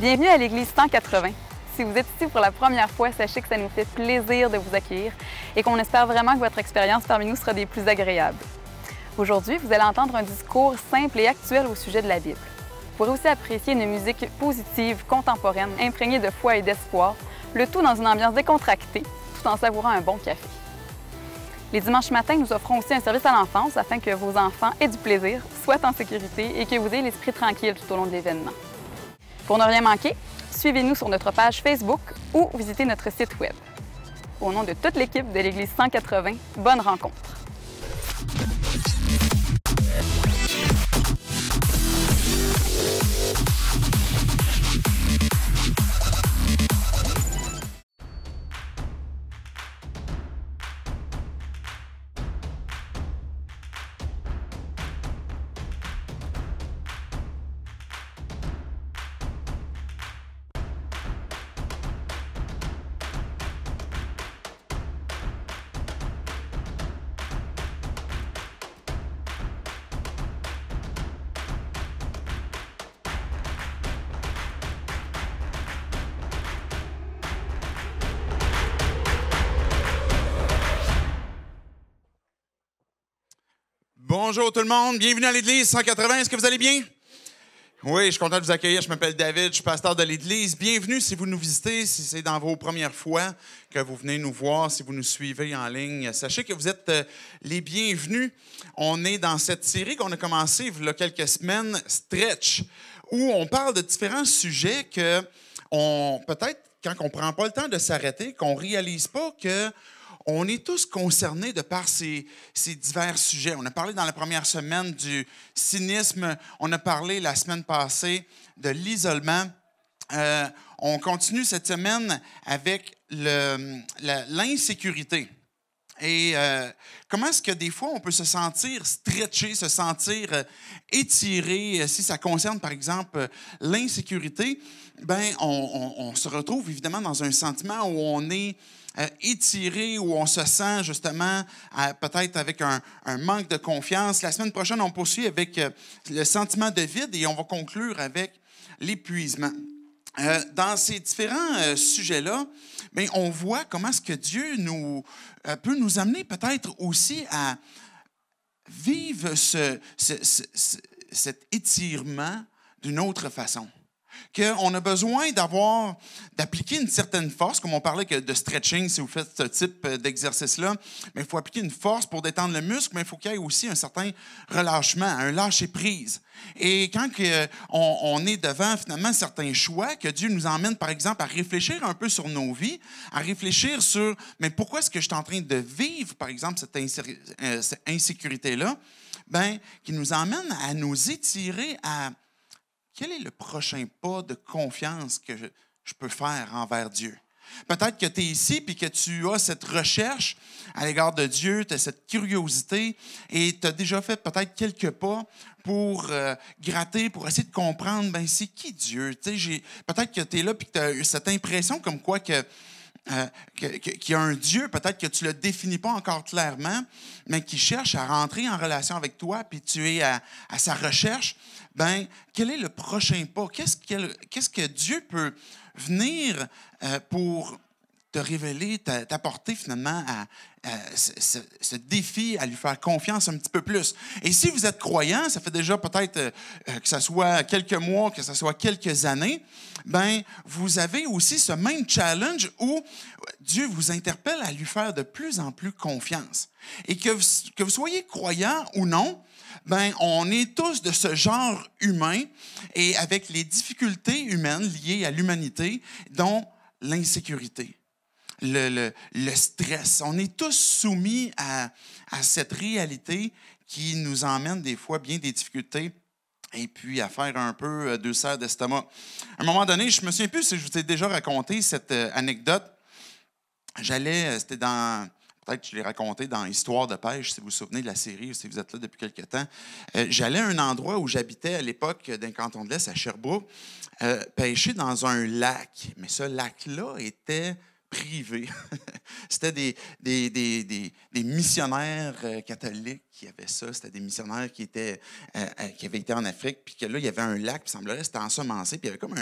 Bienvenue à l'Église 180. Si vous êtes ici pour la première fois, sachez que ça nous fait plaisir de vous accueillir et qu'on espère vraiment que votre expérience parmi nous sera des plus agréables. Aujourd'hui, vous allez entendre un discours simple et actuel au sujet de la Bible. Vous pourrez aussi apprécier une musique positive, contemporaine, imprégnée de foi et d'espoir, le tout dans une ambiance décontractée, tout en savourant un bon café. Les dimanches matins, nous offrons aussi un service à l'enfance afin que vos enfants aient du plaisir, soient en sécurité et que vous ayez l'esprit tranquille tout au long de l'événement. Pour ne rien manquer, suivez-nous sur notre page Facebook ou visitez notre site Web. Au nom de toute l'équipe de l'Église 180, bonne rencontre! Bonjour tout le monde, bienvenue à l'Église 180, est-ce que vous allez bien? Oui, je suis content de vous accueillir, je m'appelle David, je suis pasteur de l'Église. Bienvenue si vous nous visitez, si c'est dans vos premières fois que vous venez nous voir, si vous nous suivez en ligne. Sachez que vous êtes les bienvenus. On est dans cette série qu'on a commencée il y a quelques semaines, Stretch, où on parle de différents sujets que peut-être quand on ne prend pas le temps de s'arrêter, qu'on ne réalise pas que on est tous concernés de par ces divers sujets. On a parlé dans la première semaine du cynisme. On a parlé la semaine passée de l'isolement. On continue cette semaine avec l'insécurité. Et comment est-ce que des fois on peut se sentir stretché, se sentir étiré, si ça concerne par exemple l'insécurité, ben on se retrouve évidemment dans un sentiment où on est étiré, où on se sent justement peut-être avec un manque de confiance. La semaine prochaine, on poursuit avec le sentiment de vide et on va conclure avec l'épuisement. Dans ces différents sujets-là, bien, on voit comment est-ce que Dieu peut nous amener peut-être aussi à vivre cet étirement d'une autre façon. Qu'on a besoin d'appliquer une certaine force, comme on parlait de stretching, si vous faites ce type d'exercice-là, mais il faut appliquer une force pour détendre le muscle, mais il faut qu'il y ait aussi un certain relâchement, un lâcher-prise. Et quand on est devant finalement certains choix, que Dieu nous emmène par exemple à réfléchir un peu sur nos vies, à réfléchir sur, mais pourquoi est-ce que je suis en train de vivre, par exemple, cette insécurité-là, bien, qui nous emmène à nous étirer à quel est le prochain pas de confiance que je peux faire envers Dieu? Peut-être que tu es ici et que tu as cette recherche à l'égard de Dieu, tu as cette curiosité et tu as déjà fait peut-être quelques pas pour gratter, pour essayer de comprendre, ben c'est qui Dieu? Peut-être que tu es là et que tu as cette impression comme quoi qu'il y a un Dieu, peut-être que tu ne le définis pas encore clairement, mais qui cherche à rentrer en relation avec toi, puis tu es à sa recherche. Ben, quel est le prochain pas? Qu'est-ce que Dieu peut venir pour te révéler, t'apporter finalement à ce défi, à lui faire confiance un petit peu plus? Et si vous êtes croyant, ça fait déjà peut-être que ce soit quelques mois, que ce soit quelques années, ben vous avez aussi ce même challenge où Dieu vous interpelle à lui faire de plus en plus confiance. Et que vous soyez croyant ou non, ben, on est tous de ce genre humain et avec les difficultés humaines liées à l'humanité, dont l'insécurité, le stress. On est tous soumis à cette réalité qui nous emmène des fois bien des difficultés et puis à faire un peu deux serres d'estomac. À un moment donné, je ne me souviens plus si je vous ai déjà raconté cette anecdote. C'était dans... Peut-être que je l'ai raconté dans Histoire de pêche, si vous vous souvenez de la série, ou si vous êtes là depuis quelque temps. J'allais à un endroit où j'habitais à l'époque, d'un canton de l'Est, à Sherbrooke, pêcher dans un lac. Mais ce lac-là était privé. C'était des missionnaires catholiques qui avaient ça. C'était des missionnaires qui avaient été en Afrique, puis que là, il y avait un lac, puis il semblerait que c'était ensemencé, puis il y avait comme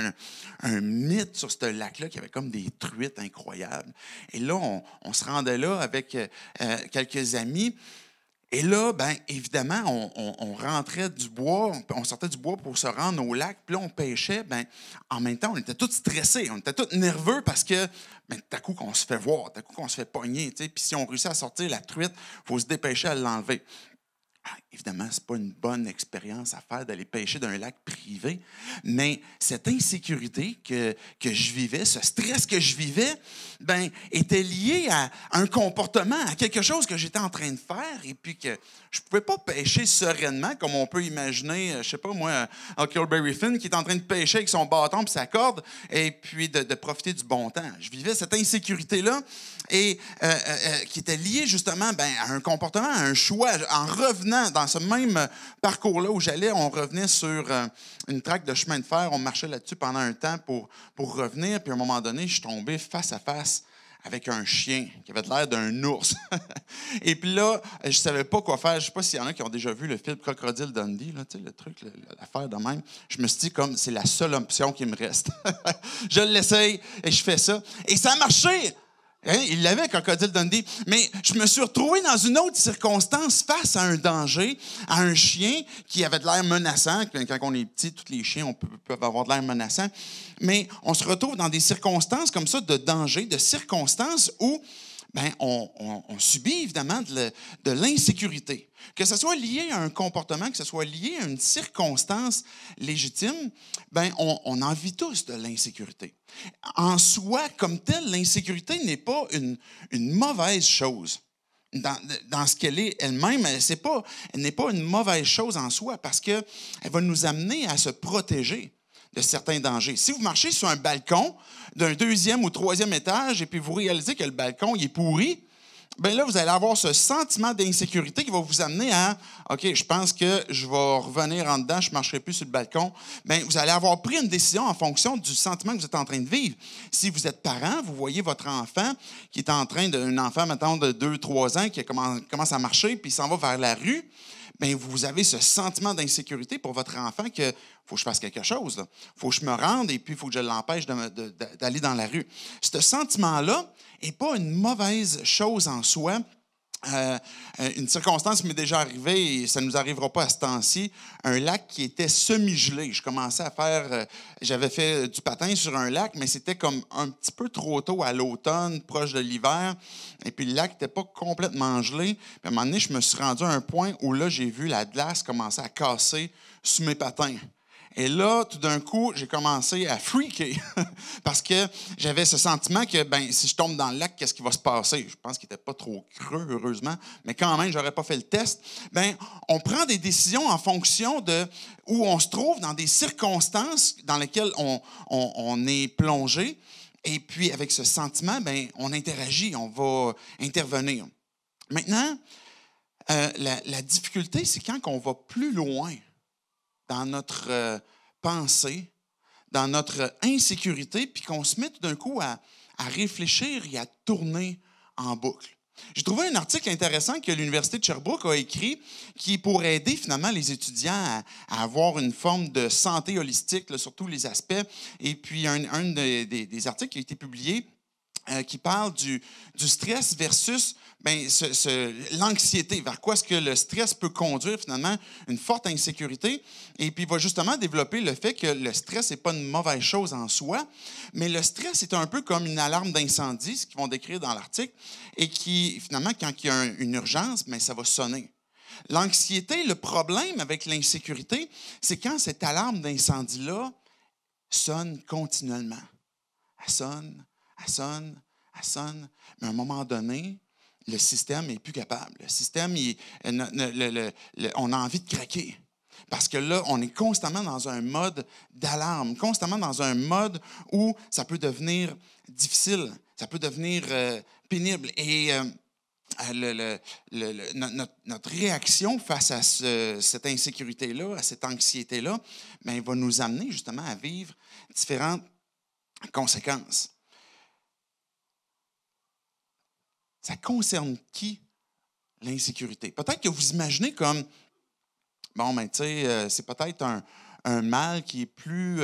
un mythe sur ce lac-là, qui avait comme des truites incroyables. Et là, on se rendait là avec quelques amis. Et là, bien, évidemment, on rentrait du bois, on sortait du bois pour se rendre au lac, puis là, on pêchait. Bien, en même temps, on était tous stressés, on était tous nerveux parce que, bien, tout à coup, qu'on se fait voir, tout à coup, qu'on se fait pogner, tu sais. Puis si on réussit à sortir la truite, il faut se dépêcher à l'enlever. Évidemment, ce n'est pas une bonne expérience à faire d'aller pêcher dans un lac privé, mais cette insécurité que je vivais, ce stress que je vivais, ben, était lié à un comportement, à quelque chose que j'étais en train de faire et puis que je ne pouvais pas pêcher sereinement, comme on peut imaginer, je ne sais pas moi, Huckleberry Finn qui est en train de pêcher avec son bâton et sa corde et puis de profiter du bon temps. Je vivais cette insécurité-là et qui était liée justement ben, à un comportement, à un choix. En revenant dans ce même parcours-là où j'allais, on revenait sur une traque de chemin de fer. On marchait là-dessus pendant un temps pour revenir. Puis à un moment donné, je suis tombé face à face avec un chien qui avait l'air d'un ours. Et puis là, je ne savais pas quoi faire. Je ne sais pas s'il y en a qui ont déjà vu le film Crocodile Dundee, là, tu sais, le truc, l'affaire de même. Je me suis dit, comme c'est la seule option qui me reste. Je l'essaye et je fais ça. Et ça a marché! Hein, il l'avait, Crocodile Dundee. Mais je me suis retrouvé dans une autre circonstance face à un danger, à un chien qui avait de l'air menaçant. Quand on est petit, tous les chiens peuvent avoir de l'air menaçant. Mais on se retrouve dans des circonstances comme ça de danger, de circonstances où ben, on subit évidemment de l'insécurité. Que ce soit lié à un comportement, que ce soit lié à une circonstance légitime, ben, on en vit tous de l'insécurité. En soi, comme telle, l'insécurité n'est pas une mauvaise chose. Dans ce qu'elle est elle-même, elle n'est pas une mauvaise chose en soi parce qu'elle va nous amener à se protéger de certains dangers. Si vous marchez sur un balcon d'un 2e ou 3e étage et puis vous réalisez que le balcon il est pourri, bien là, vous allez avoir ce sentiment d'insécurité qui va vous amener à « OK, je pense que je vais revenir en dedans, je ne marcherai plus sur le balcon. » Bien, vous allez avoir pris une décision en fonction du sentiment que vous êtes en train de vivre. Si vous êtes parent, vous voyez votre enfant qui est en train un enfant, mettons, de 2-3 ans qui commence à marcher puis il s'en va vers la rue, bien, vous avez ce sentiment d'insécurité pour votre enfant que faut que je fasse quelque chose. Il faut que je me rende et puis il faut que je l'empêche d'aller dans la rue. Ce sentiment-là n'est pas une mauvaise chose en soi. Une circonstance m'est déjà arrivée et ça ne nous arrivera pas à ce temps-ci. Un lac qui était semi-gelé. Je commençais à faire... j'avais fait du patin sur un lac, mais c'était comme un petit peu trop tôt à l'automne, proche de l'hiver. Et puis le lac n'était pas complètement gelé. Puis à un moment donné, je me suis rendu à un point où là, j'ai vu la glace commencer à casser sous mes patins. Et là, tout d'un coup, j'ai commencé à freaker parce que j'avais ce sentiment que ben, si je tombe dans le lac, qu'est-ce qui va se passer? Je pense qu'il n'était pas trop creux, heureusement, mais quand même, je n'aurais pas fait le test. Bien, on prend des décisions en fonction de où on se trouve, dans des circonstances dans lesquelles on est plongé. Et puis, avec ce sentiment, bien, on interagit, on va intervenir. Maintenant, la difficulté, c'est quand on va plus loin dans notre pensée, dans notre insécurité, puis qu'on se met tout d'un coup à réfléchir et à tourner en boucle. J'ai trouvé un article intéressant que l'Université de Sherbrooke a écrit qui pourrait aider finalement les étudiants à avoir une forme de santé holistique là, sur tous les aspects. Et puis, un des articles qui a été publié qui parle du stress versus bien, l'anxiété, vers quoi est-ce que le stress peut conduire finalement une forte insécurité. Et puis, il va justement développer le fait que le stress n'est pas une mauvaise chose en soi, mais le stress est un peu comme une alarme d'incendie, ce qu'ils vont décrire dans l'article, et qui, finalement, quand il y a une urgence, bien, ça va sonner. L'anxiété, le problème avec l'insécurité, c'est quand cette alarme d'incendie-là sonne continuellement. Elle sonne, elle sonne, elle sonne, mais à un moment donné, le système n'est plus capable. Le système, on a envie de craquer. Parce que là, on est constamment dans un mode d'alarme, constamment dans un mode où ça peut devenir difficile, ça peut devenir pénible. Et notre réaction face à cette insécurité-là, à cette anxiété-là, bien, va nous amener justement à vivre différentes conséquences. ça concerne qui, l'insécurité? Peut-être que vous imaginez comme, bon, ben, tu sais, c'est peut-être un mal qui est plus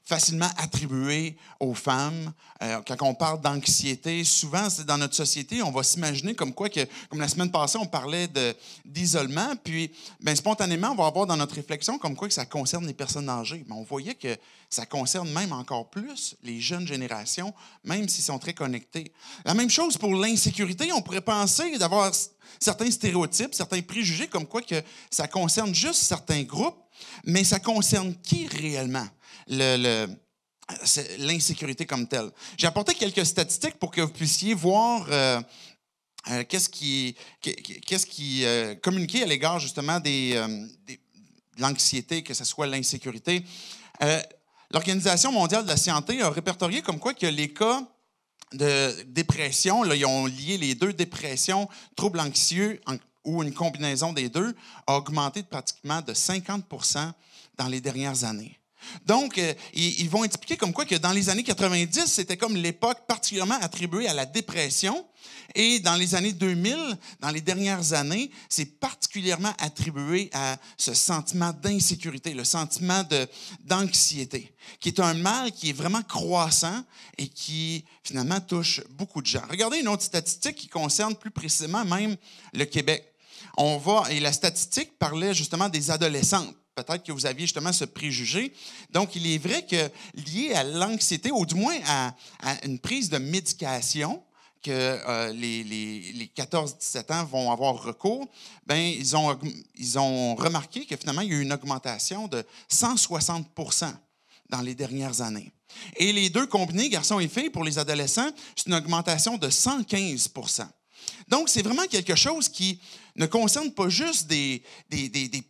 facilement attribué aux femmes. Quand on parle d'anxiété, souvent, c'est dans notre société, on va s'imaginer comme quoi, comme la semaine passée, on parlait d'isolement, puis ben, spontanément, on va avoir dans notre réflexion comme quoi que ça concerne les personnes âgées. Mais on voyait que ça concerne même encore plus les jeunes générations, même s'ils sont très connectés. La même chose pour l'insécurité. On pourrait penser d'avoir certains stéréotypes, certains préjugés comme quoi que ça concerne juste certains groupes, mais ça concerne qui réellement, l'insécurité comme telle? J'ai apporté quelques statistiques pour que vous puissiez voir qu'est-ce qui communiquait à l'égard justement de l'anxiété, que ce soit l'insécurité. L'Organisation mondiale de la santé a répertorié comme quoi que les cas de dépression, là, ils ont lié les deux, dépression, troubles anxieux ou une combinaison des deux, a augmenté pratiquement de 50 % dans les dernières années. Donc, ils vont expliquer comme quoi que dans les années 90, c'était comme l'époque particulièrement attribuée à la dépression. Et dans les années 2000, dans les dernières années, c'est particulièrement attribué à ce sentiment d'insécurité, le sentiment d'anxiété, qui est un mal qui est vraiment croissant et qui, finalement, touche beaucoup de gens. Regardez une autre statistique qui concerne plus précisément même le Québec. Et la statistique parlait justement des adolescentes. Peut-être que vous aviez justement ce préjugé. Donc, il est vrai que lié à l'anxiété, ou du moins à une prise de médication, que les 14-17 ans vont avoir recours, bien, ils ont remarqué que finalement, il y a eu une augmentation de 160 % dans les dernières années. Et les deux combinés, garçons et filles, pour les adolescents, c'est une augmentation de 115 %. Donc, c'est vraiment quelque chose qui ne concerne pas juste des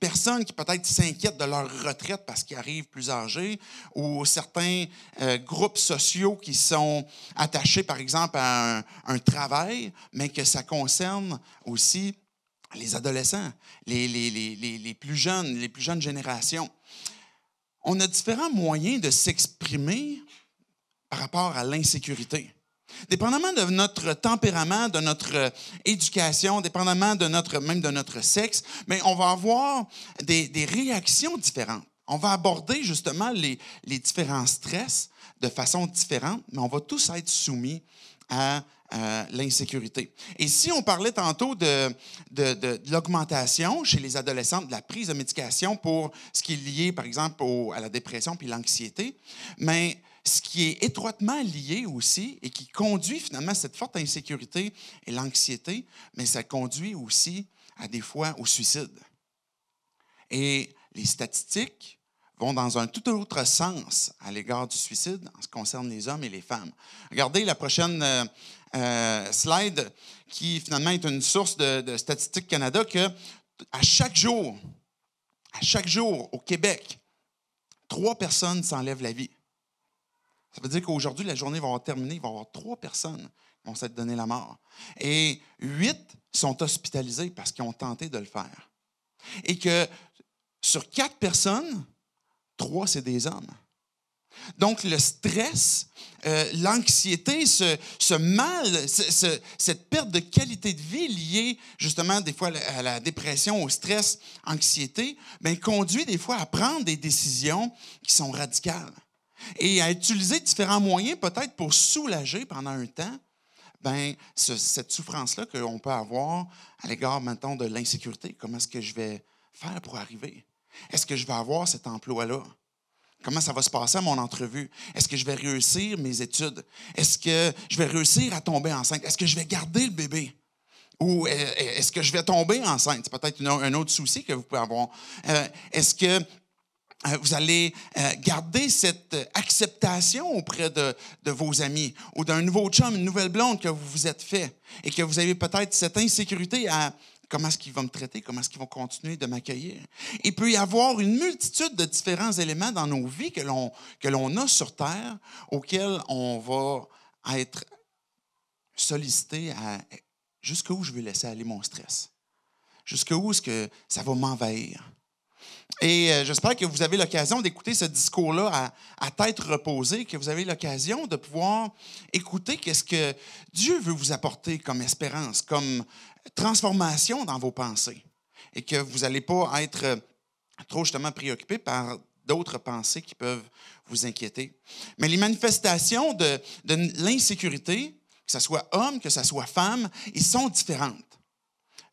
personnes qui peut-être s'inquiètent de leur retraite parce qu'ils arrivent plus âgés ou certains groupes sociaux qui sont attachés, par exemple, à un travail, mais que ça concerne aussi les adolescents, les plus jeunes générations. On a différents moyens de s'exprimer par rapport à l'insécurité. Dépendamment de notre tempérament, de notre éducation, dépendamment même de notre sexe, mais on va avoir des réactions différentes. On va aborder justement les différents stress de façon différente, mais on va tous être soumis à l'insécurité. Et si on parlait tantôt de l'augmentation chez les adolescents, de la prise de médication pour ce qui est lié, par exemple, à la dépression puis l'anxiété, mais ce qui est étroitement lié aussi et qui conduit finalement cette forte insécurité et l'anxiété, mais ça conduit aussi à des fois au suicide. Et les statistiques vont dans un tout autre sens à l'égard du suicide en ce qui concerne les hommes et les femmes. Regardez la prochaine slide qui finalement est une source de Statistique Canada que à chaque jour au Québec, 3 personnes s'enlèvent la vie. Ça veut dire qu'aujourd'hui, la journée va avoir terminé, il va y avoir 3 personnes qui vont s'être donné la mort. Et 8 sont hospitalisés parce qu'ils ont tenté de le faire. Et que sur 4 personnes, 3, c'est des hommes. Donc, le stress, l'anxiété, ce mal, cette perte de qualité de vie liée justement des fois à la dépression, au stress, anxiété, bien, conduit des fois à prendre des décisions qui sont radicales. Et à utiliser différents moyens peut-être pour soulager pendant un temps bien, cette souffrance-là qu'on peut avoir à l'égard, maintenant de l'insécurité. Comment est-ce que je vais faire pour arriver? Est-ce que je vais avoir cet emploi-là? Comment ça va se passer à mon entrevue? Est-ce que je vais réussir mes études? Est-ce que je vais réussir à tomber enceinte? Est-ce que je vais garder le bébé? Ou est-ce que je vais tomber enceinte? C'est peut-être un autre souci que vous pouvez avoir. Est-ce que vous allez garder cette acceptation auprès de vos amis ou d'un nouveau chum, une nouvelle blonde que vous vous êtes fait et que vous avez peut-être cette insécurité à comment est-ce qu'ils vont me traiter, comment est-ce qu'ils vont continuer de m'accueillir. Il peut y avoir une multitude de différents éléments dans nos vies que l'on a sur Terre auxquels on va être sollicité à jusqu'où je veux laisser aller mon stress, jusqu'où est-ce que ça va m'envahir. Et j'espère que vous avez l'occasion d'écouter ce discours-là à tête reposée, que vous avez l'occasion de pouvoir écouter qu'est-ce que Dieu veut vous apporter comme espérance, comme transformation dans vos pensées. Et que vous n'allez pas être trop justement préoccupé par d'autres pensées qui peuvent vous inquiéter. Mais les manifestations de l'insécurité, que ce soit homme, que ce soit femme, ils sont différentes.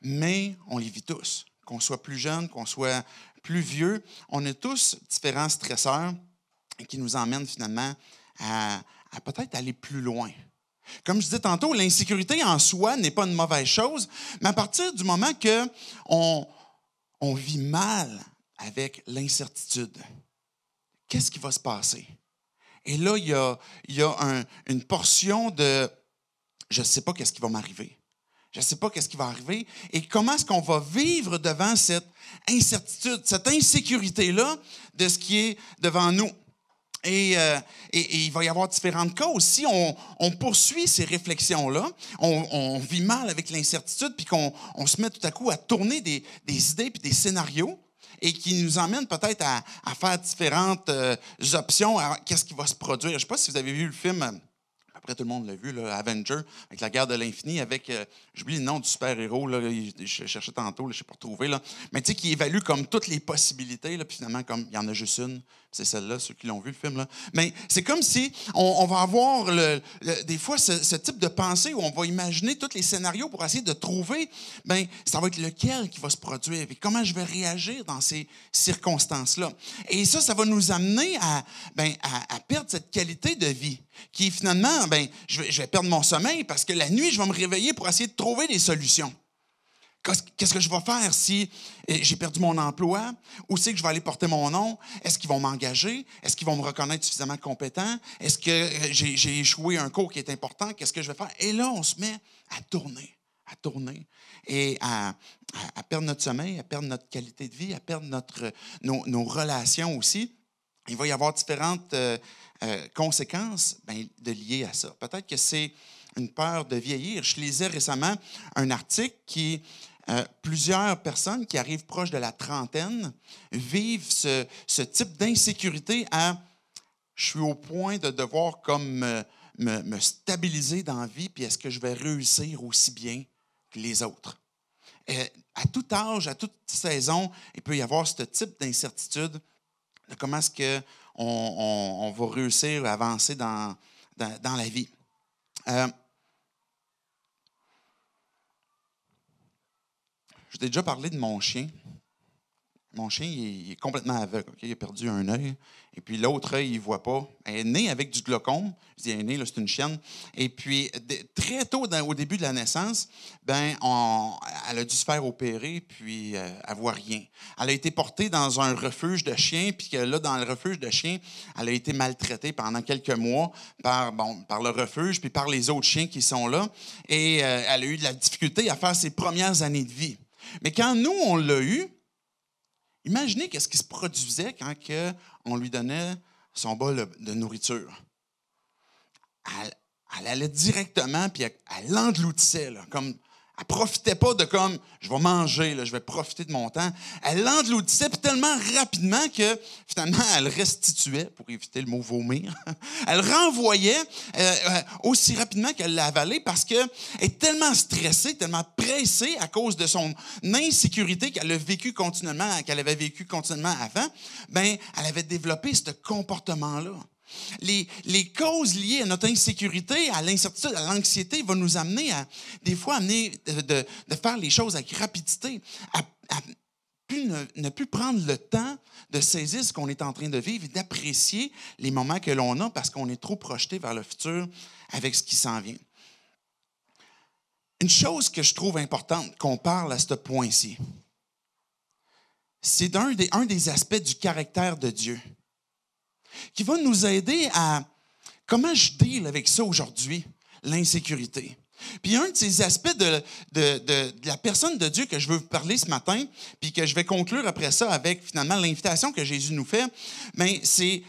Mais on les vit tous. Qu'on soit plus jeune, qu'on soit plus vieux, on a tous différents stresseurs qui nous emmènent finalement à peut-être aller plus loin. Comme je disais tantôt, l'insécurité en soi n'est pas une mauvaise chose, mais à partir du moment qu'on vit mal avec l'incertitude, qu'est-ce qui va se passer? Et là, il y a une portion de « je ne sais pas qu'est-ce qui va m'arriver ». Je ne sais pas qu'est-ce qui va arriver et comment est-ce qu'on va vivre devant cette incertitude, cette insécurité-là de ce qui est devant nous. Et il va y avoir différents cas aussi. On poursuit ces réflexions-là. On vit mal avec l'incertitude puis qu'on se met tout à coup à tourner des idées puis des scénarios et qui nous emmènent peut-être à faire différentes options. Alors, qu'est-ce qui va se produire? Je ne sais pas si vous avez vu le film... Après, tout le monde l'a vu, là, Avenger, avec la guerre de l'infini, avec, j'oublie le nom du super-héros, là, je cherchais tantôt, là, je ne sais pas retrouver, là, mais tu sais, qui évalue comme toutes les possibilités, là, puis finalement, comme il y en a juste une, c'est celle-là, ceux qui l'ont vu, le film. Là. Mais c'est comme si on va avoir des fois ce type de pensée où on va imaginer tous les scénarios pour essayer de trouver, bien, ça va être lequel qui va se produire, et comment je vais réagir dans ces circonstances-là. Et ça va nous amener à perdre cette qualité de vie qui finalement, je vais perdre mon sommeil parce que la nuit, je vais me réveiller pour essayer de trouver des solutions. Qu'est-ce que je vais faire si j'ai perdu mon emploi? Où c'est que je vais aller porter mon nom? Est-ce qu'ils vont m'engager? Est-ce qu'ils vont me reconnaître suffisamment compétent? Est-ce que j'ai échoué un cours qui est important? Qu'est-ce que je vais faire? Et là, on se met à tourner et à perdre notre sommeil, à perdre notre qualité de vie, à perdre nos relations aussi. Il va y avoir différentes conséquences de liées à ça. Peut-être que c'est une peur de vieillir. Je lisais récemment un article qui plusieurs personnes qui arrivent proches de la trentaine vivent ce type d'insécurité à « je suis au point de devoir comme me stabiliser dans la vie, puis est-ce que je vais réussir aussi bien que les autres? » À tout âge, à toute saison, il peut y avoir ce type d'incertitude de comment est-ce qu'on va réussir à avancer dans la vie. Je t'ai déjà parlé de mon chien. Mon chien, il est complètement aveugle. Okay? Il a perdu un œil. Et puis l'autre œil, il ne voit pas. Elle est née avec du glaucome. Je dis, elle est née, là, c'est une chienne. Et puis, très tôt, au début de la naissance, elle a dû se faire opérer, puis elle ne voit rien. Elle a été portée dans un refuge de chiens, puis là, dans le refuge de chiens, elle a été maltraitée pendant quelques mois par le refuge, puis par les autres chiens qui sont là. Et elle a eu de la difficulté à faire ses premières années de vie. Mais quand nous, on l'a eu, imaginez qu'est-ce qui se produisait quand on lui donnait son bol de nourriture. Elle allait directement, puis elle l'engloutissait, là, comme elle ne profitait pas de comme « je vais manger, là, je vais profiter de mon temps ». Elle l'engloutissait puis tellement rapidement que finalement, elle restituait, pour éviter le mot « vomir ». Elle renvoyait aussi rapidement qu'elle l'a avalé parce qu'elle est tellement stressée, tellement pressée à cause de son insécurité qu'elle avait vécu continuellement avant, elle avait développé ce comportement-là. Les causes liées à notre insécurité, à l'incertitude, à l'anxiété vont nous amener des fois de faire les choses avec rapidité, à ne plus prendre le temps de saisir ce qu'on est en train de vivre et d'apprécier les moments que l'on a parce qu'on est trop projeté vers le futur avec ce qui s'en vient. Une chose que je trouve importante qu'on parle à ce point-ci, c'est un des aspects du caractère de Dieu qui va nous aider à comment je deal avec ça aujourd'hui, l'insécurité. Puis un de ces aspects de la personne de Dieu que je veux vous parler ce matin, puis que je vais conclure après ça avec finalement l'invitation que Jésus nous fait, c'est,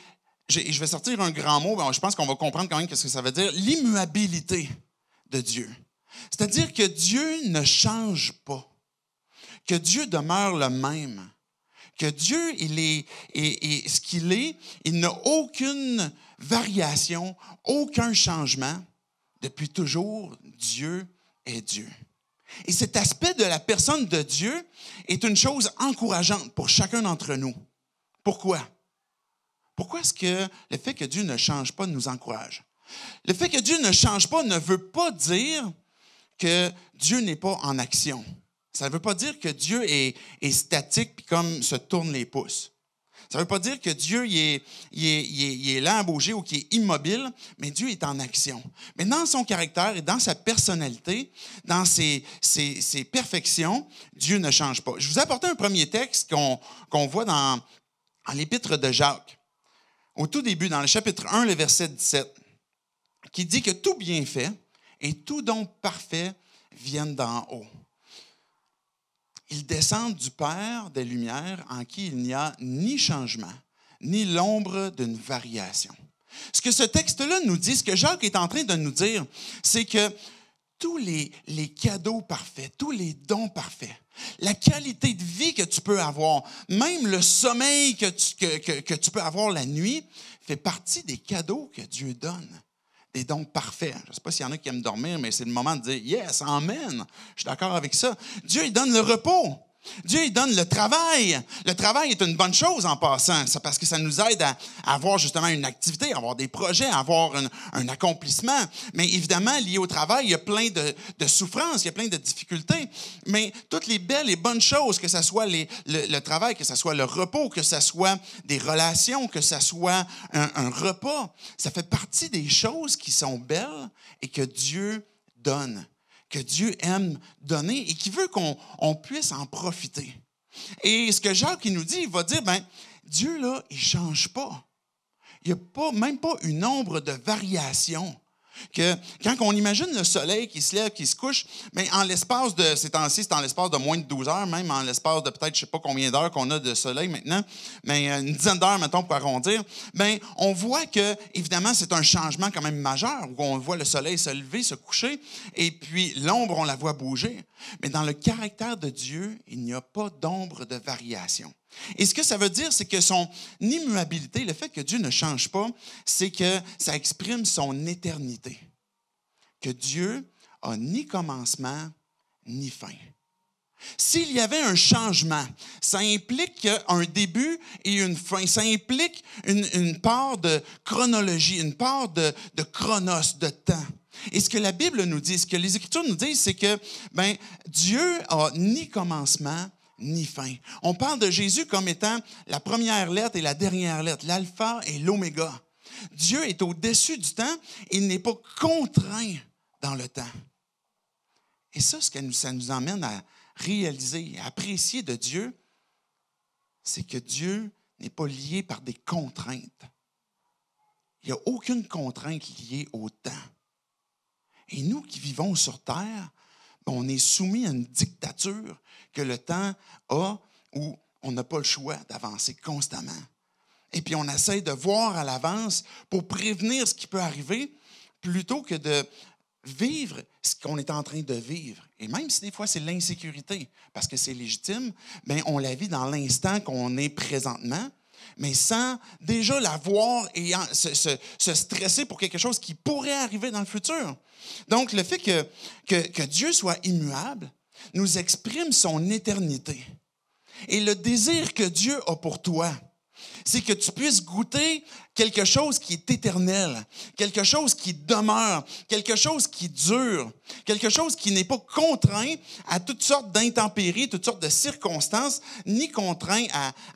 je vais sortir un grand mot, je pense qu'on va comprendre quand même ce que ça veut dire, l'immuabilité de Dieu. C'est-à-dire que Dieu ne change pas, que Dieu demeure le même, que Dieu, est ce qu'il est, il n'a aucune variation, aucun changement. Depuis toujours, Dieu est Dieu. Et cet aspect de la personne de Dieu est une chose encourageante pour chacun d'entre nous. Pourquoi? Pourquoi est-ce que le fait que Dieu ne change pas nous encourage? Le fait que Dieu ne change pas ne veut pas dire que Dieu n'est pas en action. Ça ne veut pas dire que Dieu est statique puis comme se tourne les pouces. Ça ne veut pas dire que Dieu il est là à bouger ou qu'il est immobile, mais Dieu est en action. Mais dans son caractère et dans sa personnalité, dans ses perfections, Dieu ne change pas. Je vous ai apporté un premier texte qu'on voit dans l'épître de Jacques, au tout début, dans le chapitre 1, le verset 17, qui dit que tout bienfait et tout don parfait viennent d'en haut. Ils descendent du Père des Lumières en qui il n'y a ni changement, ni l'ombre d'une variation. Ce que ce texte-là nous dit, ce que Jacques est en train de nous dire, c'est que tous les cadeaux parfaits, tous les dons parfaits, la qualité de vie que tu peux avoir, même le sommeil que tu peux avoir la nuit, fait partie des cadeaux que Dieu donne. Des dons parfaits. Je ne sais pas s'il y en a qui aiment dormir, mais c'est le moment de dire « Yes, amen! » Je suis d'accord avec ça. Dieu, il donne le repos. Dieu, il donne le travail. Le travail est une bonne chose en passant. C'est parce que ça nous aide à avoir justement une activité, à avoir des projets, à avoir un accomplissement. Mais évidemment, lié au travail, il y a plein de souffrances, il y a plein de difficultés. Mais toutes les belles et bonnes choses, que ce soit le travail, que ce soit le repos, que ce soit des relations, que ce soit un repas, ça fait partie des choses qui sont belles et que Dieu donne, que Dieu aime donner et qui veut qu'on puisse en profiter. Et ce que Jacques il nous dit, il va dire, Dieu, là, il ne change pas. Il n'y a même pas une ombre de variation. Que quand on imagine le soleil qui se lève, qui se couche, en l'espace de, ces temps-ci, c'est en l'espace de moins de 12 heures, même en l'espace de peut-être, je ne sais pas combien d'heures qu'on a de soleil maintenant, mais une dizaine d'heures, mettons, pour arrondir, on voit que, évidemment, c'est un changement quand même majeur, où on voit le soleil se lever, se coucher, et puis l'ombre, on la voit bouger. Mais dans le caractère de Dieu, il n'y a pas d'ombre de variation. Et ce que ça veut dire, c'est que son immuabilité, le fait que Dieu ne change pas, c'est que ça exprime son éternité. Que Dieu n'a ni commencement, ni fin. S'il y avait un changement, ça implique un début et une fin. Ça implique une part de chronologie, une part de chronos, de temps. Et ce que la Bible nous dit, ce que les Écritures nous disent, c'est que Dieu n'a ni commencement, ni fin. On parle de Jésus comme étant la première lettre et la dernière lettre, l'alpha et l'oméga. Dieu est au-dessus du temps, il n'est pas contraint dans le temps. Et ça nous emmène à réaliser, à apprécier de Dieu, c'est que Dieu n'est pas lié par des contraintes. Il n'y a aucune contrainte liée au temps. Et nous qui vivons sur terre, on est soumis à une dictature que le temps a où on n'a pas le choix d'avancer constamment. Et puis on essaie de voir à l'avance pour prévenir ce qui peut arriver plutôt que de vivre ce qu'on est en train de vivre. Et même si des fois c'est l'insécurité, parce que c'est légitime, on la vit dans l'instant qu'on est présentement, mais sans déjà la voir et se stresser pour quelque chose qui pourrait arriver dans le futur. Donc, le fait que Dieu soit immuable nous exprime son éternité. Et le désir que Dieu a pour toi, c'est que tu puisses goûter quelque chose qui est éternel, quelque chose qui demeure, quelque chose qui dure, quelque chose qui n'est pas contraint à toutes sortes d'intempéries, toutes sortes de circonstances, ni contraint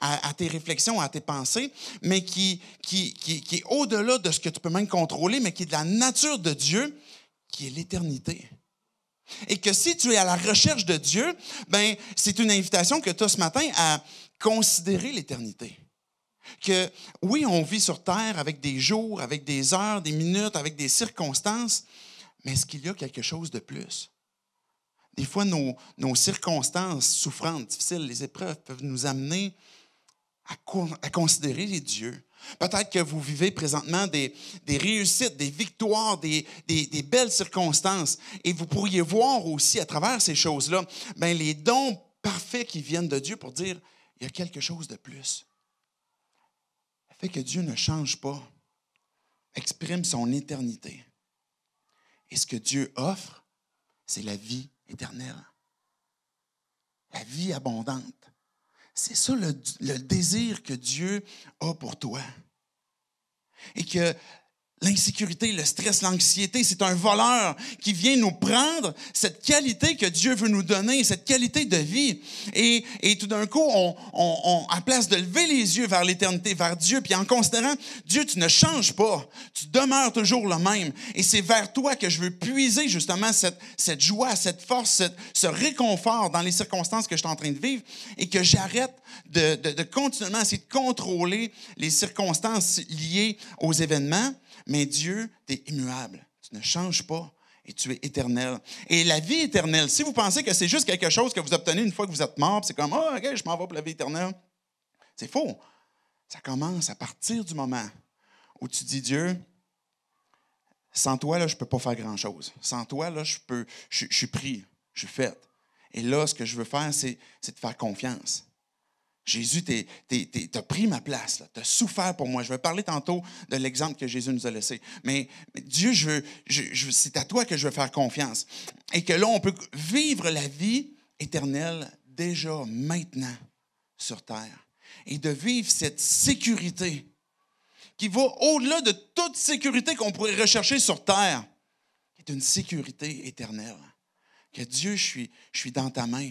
à tes réflexions, à tes pensées, mais qui est au-delà de ce que tu peux même contrôler, mais qui est de la nature de Dieu, qui est l'éternité. Et que si tu es à la recherche de Dieu, c'est une invitation que tu as ce matin à considérer l'éternité. Que oui, on vit sur terre avec des jours, avec des heures, des minutes, avec des circonstances, mais est-ce qu'il y a quelque chose de plus? Des fois, nos circonstances souffrantes, difficiles, les épreuves peuvent nous amener à considérer les dieux. Peut-être que vous vivez présentement des réussites, des victoires, des belles circonstances, et vous pourriez voir aussi à travers ces choses-là, les dons parfaits qui viennent de Dieu pour dire, il il y a quelque chose de plus. Le fait que Dieu ne change pas exprime son éternité. Et ce que Dieu offre, c'est la vie éternelle. La vie abondante. C'est ça le désir que Dieu a pour toi. Et que l'insécurité, le stress, l'anxiété, c'est un voleur qui vient nous prendre cette qualité que Dieu veut nous donner, cette qualité de vie. Et tout d'un coup, à place de lever les yeux vers l'éternité, vers Dieu, puis en considérant, Dieu, tu ne changes pas, tu demeures toujours le même. Et c'est vers toi que je veux puiser justement cette joie, cette force, ce réconfort dans les circonstances que je suis en train de vivre et que j'arrête de continuellement essayer de contrôler les circonstances liées aux événements. Mais Dieu, tu es immuable. Tu ne changes pas et tu es éternel. Et la vie éternelle, si vous pensez que c'est juste quelque chose que vous obtenez une fois que vous êtes mort, c'est comme, OK, je m'en vais pour la vie éternelle. C'est faux. Ça commence à partir du moment où tu dis, Dieu, sans toi, là, je ne peux pas faire grand-chose. Sans toi, là, je suis pris, je suis fait. Et là, ce que je veux faire, c'est te faire confiance. Jésus, tu as pris ma place, tu as souffert pour moi. Je vais parler tantôt de l'exemple que Jésus nous a laissé. Mais Dieu, c'est à toi que je veux faire confiance. Et que là, on peut vivre la vie éternelle déjà maintenant sur terre. Et de vivre cette sécurité qui va au-delà de toute sécurité qu'on pourrait rechercher sur terre, qui est une sécurité éternelle. Que Dieu, je suis dans ta main.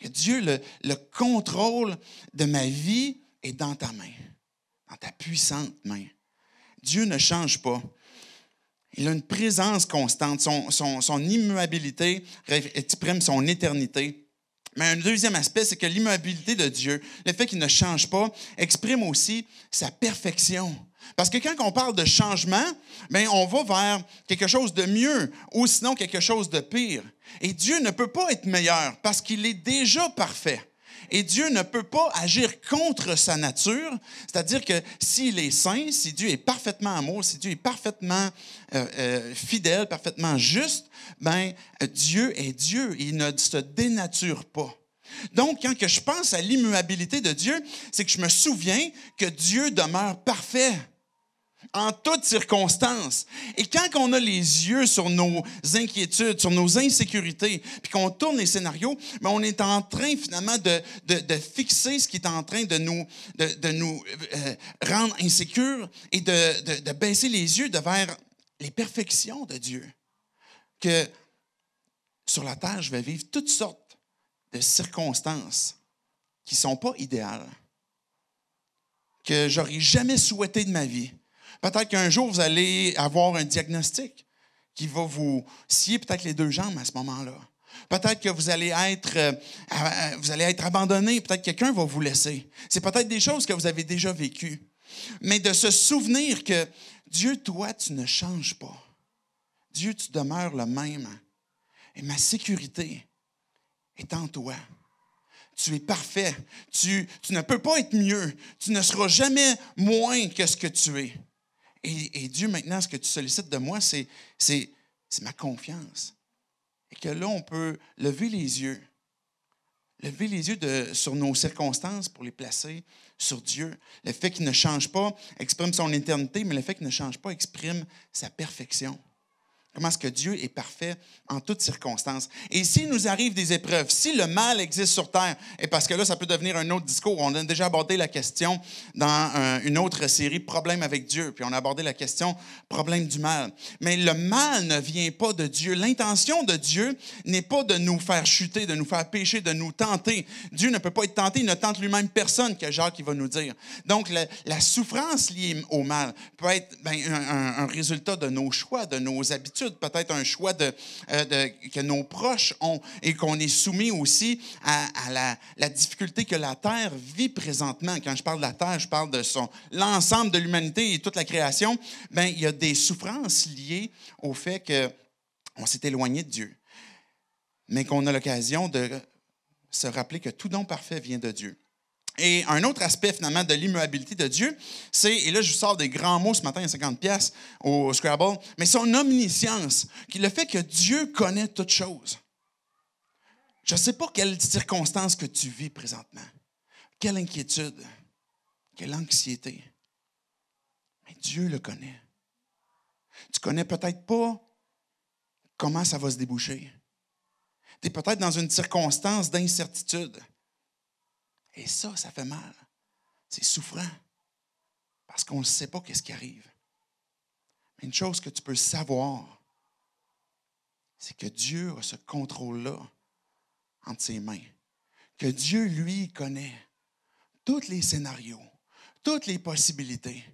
Que Dieu, le contrôle de ma vie est dans ta main, dans ta puissante main. Dieu ne change pas. Il a une présence constante. Son immuabilité exprime son éternité. Mais un deuxième aspect, c'est que l'immuabilité de Dieu, le fait qu'il ne change pas, exprime aussi sa perfection. Parce que quand on parle de changement, bien, on va vers quelque chose de mieux ou sinon quelque chose de pire. Et Dieu ne peut pas être meilleur parce qu'il est déjà parfait. Et Dieu ne peut pas agir contre sa nature, c'est-à-dire que s'il est saint, si Dieu est parfaitement amour, si Dieu est parfaitement fidèle, parfaitement juste, bien, Dieu est Dieu, il ne se dénature pas. Donc, quand je pense à l'immuabilité de Dieu, c'est que je me souviens que Dieu demeure parfait en toutes circonstances. Et quand on a les yeux sur nos inquiétudes, sur nos insécurités, puis qu'on tourne les scénarios, bien, on est en train finalement de fixer ce qui est en train de nous rendre insécures et de baisser les yeux vers les perfections de Dieu. Que sur la terre, je vais vivre toutes sortes de circonstances qui ne sont pas idéales, que je n'aurais jamais souhaité de ma vie. Peut-être qu'un jour, vous allez avoir un diagnostic qui va vous scier peut-être les deux jambes à ce moment-là. Peut-être que vous allez être abandonné, peut-être que quelqu'un va vous laisser. C'est peut-être des choses que vous avez déjà vécues. Mais de se souvenir que Dieu, toi, tu ne changes pas. Dieu, tu demeures le même. Et ma sécurité est en toi. Tu es parfait. Tu ne peux pas être mieux. Tu ne seras jamais moins que ce que tu es. Et Dieu, maintenant, ce que tu sollicites de moi, c'est ma confiance. Et que là, on peut lever les yeux sur nos circonstances pour les placer sur Dieu. Le fait qu'il ne change pas exprime son éternité, mais le fait qu'il ne change pas exprime sa perfection. Comment est-ce que Dieu est parfait en toutes circonstances. Et s'il nous arrive des épreuves, si le mal existe sur terre, et parce que là, ça peut devenir un autre discours. On a déjà abordé la question dans une autre série, Problème avec Dieu, puis on a abordé la question Problème du mal. Mais le mal ne vient pas de Dieu. L'intention de Dieu n'est pas de nous faire chuter, de nous faire pécher, de nous tenter. Dieu ne peut pas être tenté, il ne tente lui-même personne, que Jacques il va nous dire. Donc, la souffrance liée au mal peut être un résultat de nos choix, de nos habitudes, peut-être un choix que nos proches ont et qu'on est soumis aussi à la difficulté que la Terre vit présentement. Quand je parle de la Terre, je parle de l'ensemble de l'humanité et toute la création. Bien, il y a des souffrances liées au fait qu'on s'est éloigné de Dieu, mais qu'on a l'occasion de se rappeler que tout don parfait vient de Dieu. Et un autre aspect, finalement, de l'immuabilité de Dieu, c'est, et là, je vous sors des grands mots ce matin à 50$ au Scrabble, mais son omniscience, qui est le fait que Dieu connaît toutes choses. Je ne sais pas quelles circonstances que tu vis présentement. quelle inquiétude, quelle anxiété. Mais Dieu le connaît. Tu ne connais peut-être pas comment ça va se déboucher. Tu es peut-être dans une circonstance d'incertitude. Et ça fait mal. C'est souffrant. Parce qu'on ne sait pas qu'est-ce qui arrive. Mais une chose que tu peux savoir, c'est que Dieu a ce contrôle-là entre ses mains. Que Dieu, lui, connaît tous les scénarios, toutes les possibilités,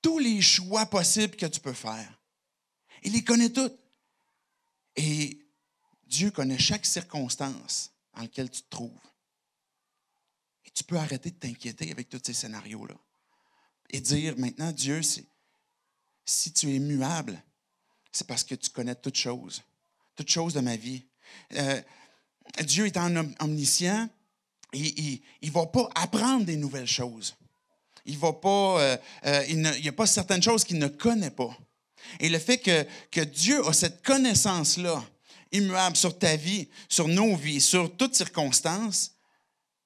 tous les choix possibles que tu peux faire. Il les connaît toutes. Et Dieu connaît chaque circonstance dans laquelle tu te trouves. Et tu peux arrêter de t'inquiéter avec tous ces scénarios-là. Et dire, maintenant, Dieu, si tu es muable, c'est parce que tu connais toutes choses de ma vie. Dieu étant omniscient, il ne va pas apprendre des nouvelles choses. Il n'y a pas certaines choses qu'il ne connaît pas. Et le fait que Dieu a cette connaissance-là, immuable sur ta vie, sur nos vies, sur toutes circonstances,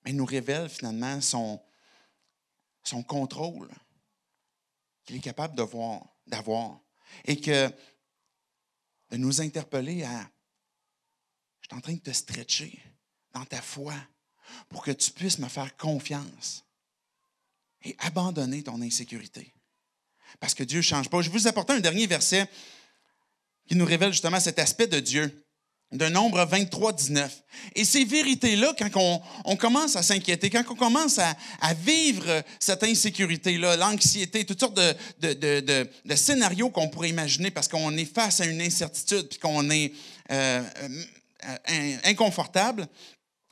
mais nous révèle finalement son contrôle qu'il est capable d'avoir. Et de nous interpeller à « Je suis en train de te stretcher dans ta foi pour que tu puisses me faire confiance et abandonner ton insécurité. » Parce que Dieu ne change pas. Je vais vous apporter un dernier verset qui nous révèle justement cet aspect de Dieu, de Nombre 23, 19. Et ces vérités-là, quand on commence à s'inquiéter, quand on commence à vivre cette insécurité-là, l'anxiété, toutes sortes de scénarios qu'on pourrait imaginer parce qu'on est face à une incertitude puis qu'on est inconfortable,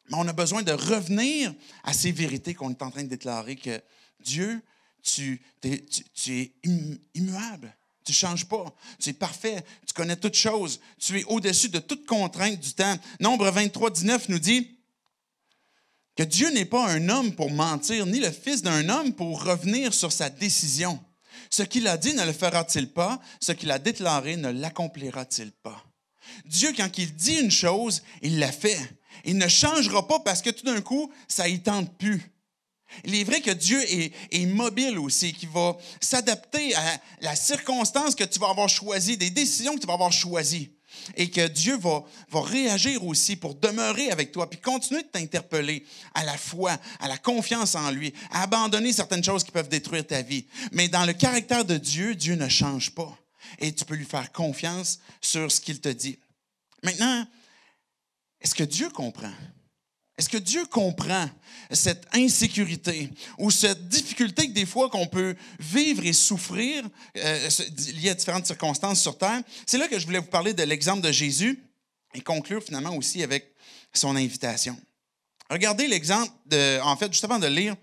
mais on a besoin de revenir à ces vérités qu'on est en train de déclarer que Dieu, tu es immuable. Tu ne changes pas. Tu es parfait. Tu connais toutes choses. Tu es au-dessus de toute contrainte du temps. Nombre 23, 19 nous dit que Dieu n'est pas un homme pour mentir, ni le fils d'un homme pour revenir sur sa décision. Ce qu'il a dit ne le fera-t-il pas? Ce qu'il a déclaré ne l'accomplira-t-il pas? Dieu, quand il dit une chose, il la fait. Il ne changera pas parce que tout d'un coup, ça ne tente plus. Il est vrai que Dieu est mobile aussi, qui va s'adapter à la circonstance que tu vas avoir choisie, des décisions que tu vas avoir choisies. Et que Dieu va réagir aussi pour demeurer avec toi, puis continuer de t'interpeller à la foi, à la confiance en lui, à abandonner certaines choses qui peuvent détruire ta vie. Mais dans le caractère de Dieu, Dieu ne change pas. Et tu peux lui faire confiance sur ce qu'il te dit. Maintenant, est-ce que Dieu comprend? Est-ce que Dieu comprend cette insécurité ou cette difficulté que des fois qu'on peut vivre et souffrir liée à différentes circonstances sur terre? C'est là que je voulais vous parler de l'exemple de Jésus et conclure finalement aussi avec son invitation. Regardez l'exemple, juste avant de lire,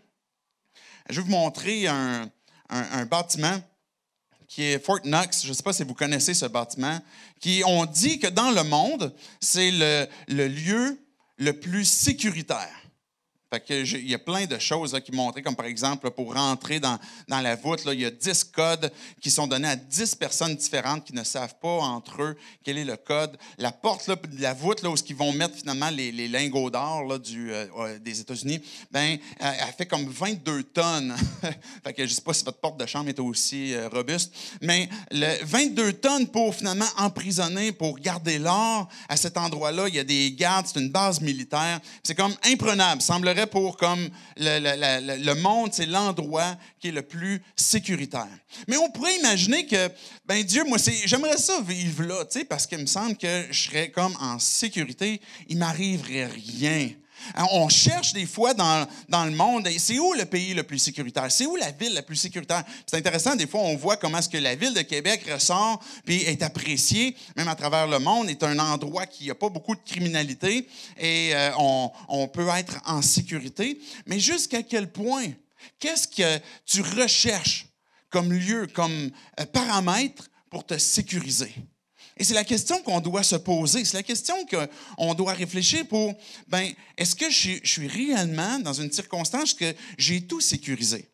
je vais vous montrer un bâtiment qui est Fort Knox. Je ne sais pas si vous connaissez ce bâtiment, on dit que dans le monde, c'est le lieu le plus sécuritaire. Fait que il y a plein de choses là, qui montraient, comme par exemple, là, pour rentrer dans la voûte, là, il y a 10 codes qui sont donnés à 10 personnes différentes qui ne savent pas entre eux quel est le code. La porte là, de la voûte, là, où ils vont mettre finalement les lingots d'or là, des États-Unis, elle fait comme 22 tonnes. Fait que je ne sais pas si votre porte de chambre est aussi robuste, mais 22 tonnes pour finalement emprisonner, pour garder l'or à cet endroit-là. Il y a des gardes, c'est une base militaire. C'est comme imprenable. Semblerait pour comme le monde, c'est l'endroit qui est le plus sécuritaire. Mais on pourrait imaginer que, Dieu, moi, j'aimerais ça vivre là, parce qu'il me semble que je serais comme en sécurité, il ne m'arriverait rien. On cherche des fois dans le monde, c'est où le pays le plus sécuritaire? C'est où la ville la plus sécuritaire? C'est intéressant, des fois, on voit comment est-ce que la ville de Québec ressort puis est appréciée, même à travers le monde, est un endroit qui n'a pas beaucoup de criminalité et on peut être en sécurité. Mais jusqu'à quel point? Qu'est-ce que tu recherches comme lieu, comme paramètre pour te sécuriser? Et c'est la question qu'on doit se poser. C'est la question qu'on doit réfléchir pour, est-ce que je suis réellement dans une circonstance que j'ai tout sécurisé?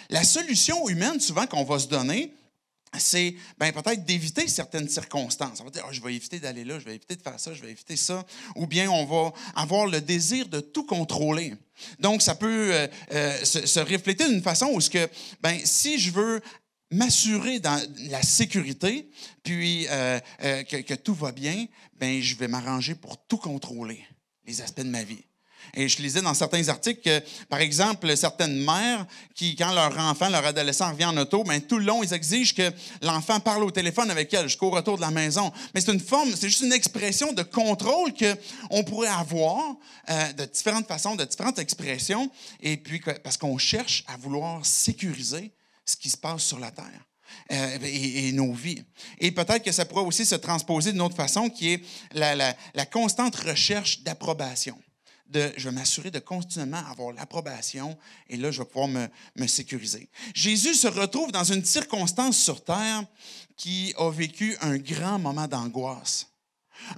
La solution humaine, souvent, qu'on va se donner, c'est peut-être d'éviter certaines circonstances. On va dire, je vais éviter d'aller là, je vais éviter de faire ça, je vais éviter ça. Ou bien on va avoir le désir de tout contrôler. Donc, ça peut se refléter d'une façon où si je veux m'assurer dans la sécurité, puis que tout va bien, je vais m'arranger pour tout contrôler, les aspects de ma vie. Et je lisais dans certains articles que, par exemple, certaines mères qui, quand leur enfant, leur adolescent revient en auto, tout le long, ils exigent que l'enfant parle au téléphone avec elle jusqu'au retour de la maison. Mais c'est juste une expression de contrôle qu'on pourrait avoir de différentes façons, de différentes expressions, et puis parce qu'on cherche à vouloir sécuriser ce qui se passe sur la terre. Et nos vies. Et peut-être que ça pourrait aussi se transposer d'une autre façon, qui est la constante recherche d'approbation. Je vais m'assurer de continuellement avoir l'approbation et là, je vais pouvoir me sécuriser. Jésus se retrouve dans une circonstance sur terre qui a vécu un grand moment d'angoisse.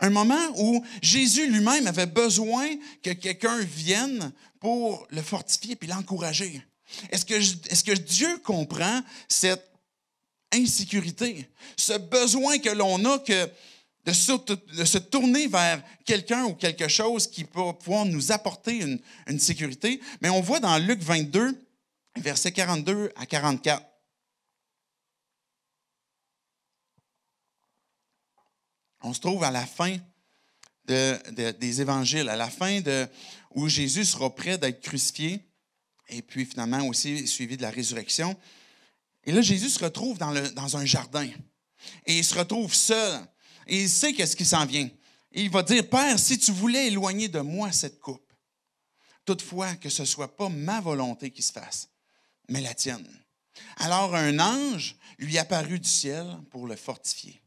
Un moment où Jésus lui-même avait besoin que quelqu'un vienne pour le fortifier puis l'encourager. Est-ce que Dieu comprend cette insécurité, ce besoin que l'on a de se tourner vers quelqu'un ou quelque chose qui peut pouvoir nous apporter une sécurité? Mais on voit dans Luc 22, versets 42 à 44. On se trouve à la fin des évangiles, à la fin où Jésus sera prêt d'être crucifié et puis finalement aussi suivi de la résurrection. Et là, Jésus se retrouve dans un jardin et il se retrouve seul. Et il sait qu'est-ce qui s'en vient. Et il va dire, « Père, si tu voulais éloigner de moi cette coupe, toutefois que ce ne soit pas ma volonté qui se fasse, mais la tienne. » Alors un ange lui apparut du ciel pour le fortifier.